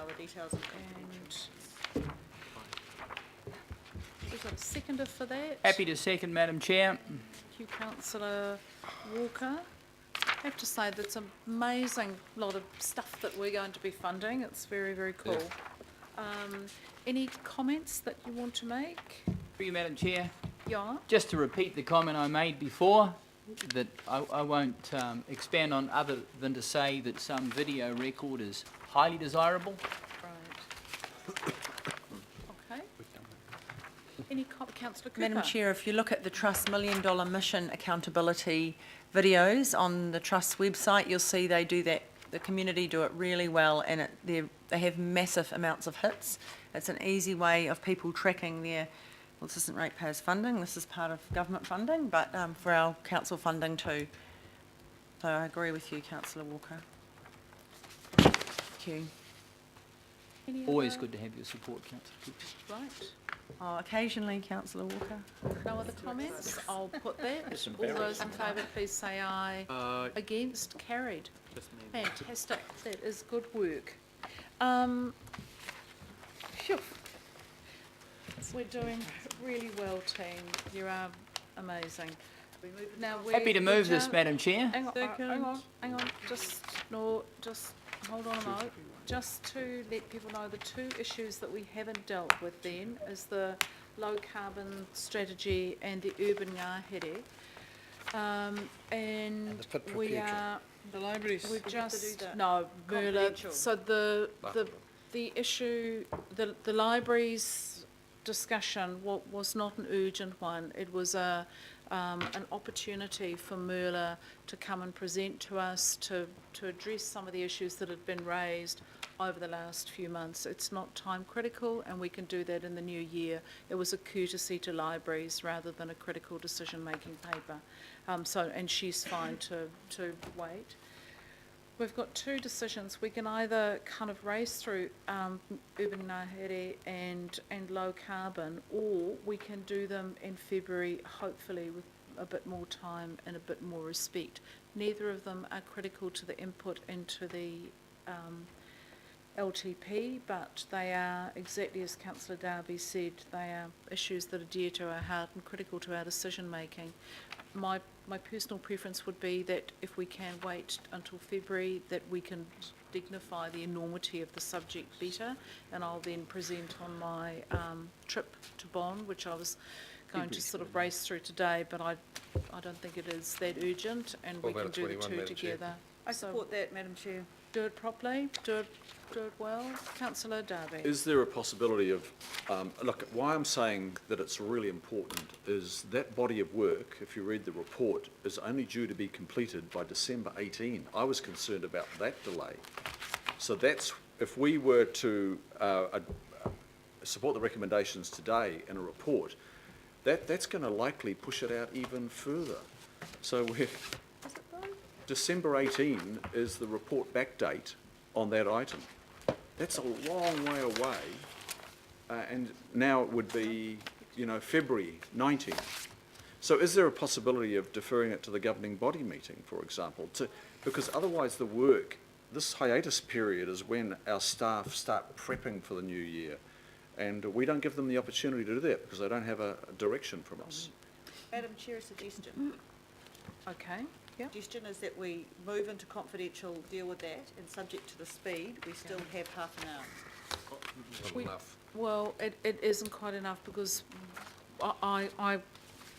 the details of And we've got a seconder for that. Happy to second, Madam Chair. Thank you, Councillor Walker. I have to say that's an amazing lot of stuff that we're going to be funding. It's very, very cool. Any comments that you want to make? Through you, Madam Chair. Yeah. Just to repeat the comment I made before, that I won't expand on other than to say that some video record is highly desirable. Right. Okay. Any Councillor Cooper? Madam Chair, if you look at the Trust's $1 million mission accountability videos on the Trust's website, you'll see they do that. The community do it really well, and they have massive amounts of hits. It's an easy way of people tracking their, well, this isn't ratepayers funding, this is part of government funding, but for our council funding too. So I agree with you, Councillor Walker. Thank you. Any Always other- good to have your support, Councillor Cooper. Right. Oh, occasionally, Councillor Walker. No other comments? I'll put that. All those in favour, please say aye. Against? Carried. Fantastic. That is good work. Phew. We're doing really well, team. You are amazing. Now Happy to move this, Madam Chair. Hang on. Just hold on a moment. Just to let people know, the two issues that we haven't dealt with then is the low carbon strategy and the urban ngahere. And the fit for we future. are, The libraries. we to just, do that. no, Merla, Confidential. so the issue, the libraries discussion was not an urgent one. It was an opportunity for Merla to come and present to us to address some of the issues that had been raised over the last few months. It's not time critical, and we can do that in the new year. It was a courtesy to libraries rather than a critical decision-making paper. And she's fine to wait. We've got two decisions. We can either kind of race through urban ngahere and low carbon, or we can do them in February, hopefully with a bit more time and a bit more respect. Neither of them are critical to the input into the LTP, but they are, exactly as Councillor Darby said, they are issues that are dear to our heart and critical to our decision making. My personal preference would be that if we can wait until February, that we can dignify the enormity of the subject better, and I'll then present on my trip to Bonn, which I was going to sort of race through today, but I don't think it is that urgent, and we can do the two together. I support that, Madam Chair. Do it properly, do it well. Councillor Darby. Is there a possibility of, look, why I'm saying that it's really important is that body of work, if you read the report, is only due to be completed by December 18. I was concerned about that delay. So that's, if we were to support the recommendations today in a report, that's going to likely push it out even further. So we're, December 18 is the report back date on that item. That's a long way away, and now it would be, February 19. So is there a possibility of deferring it to the governing body meeting, for example, because otherwise the work, this hiatus period is when our staff start prepping for the new year, and we don't give them the opportunity to do that because they don't have a direction from us. Madam Chair, a suggestion. Okay. Yeah. Suggestion is that we move into confidential, deal with that, and subject to the speed, we still have half an hour. Well, it isn't quite enough because I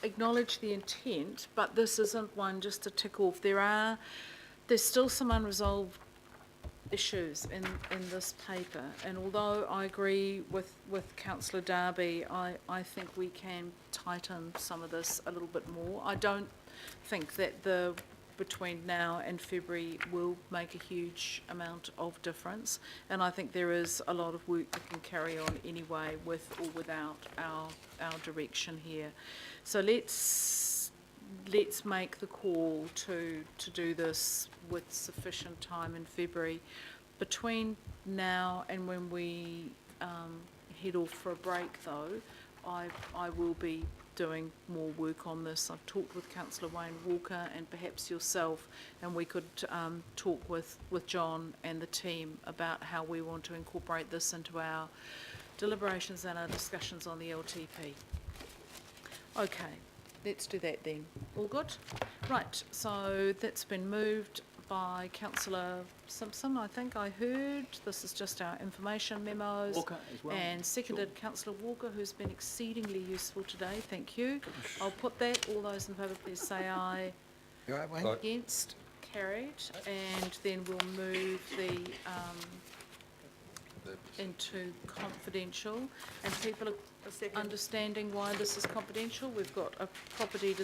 acknowledge the intent, but this isn't one just to tick off. There's still some unresolved issues in this paper, and although I agree with Councillor Darby, I think we can tighten some of this a little bit more. I don't think that between now and February will make a huge amount of difference, and I think there is a lot of work that can carry on anyway with or without our direction here. So let's make the call to do this with sufficient time in February. Between now and when we head off for a break, though, I will be doing more work on this. I've talked with Councillor Wayne Walker and perhaps yourself, and we could talk with John and the team about how we want to incorporate this into our deliberations and our discussions on the LTP. Okay, let's do that then. All good? Right, so that's been moved by Councillor Simpson, I think I heard. This is just our information memos. Walker as well. And seconded Councillor Walker, who's been exceedingly useful today. Thank you. I'll put that. All those in favour, please say aye. You all right, Wayne? Against? Carried. And then we'll move the into confidential. And people are understanding why this is confidential. We've got a property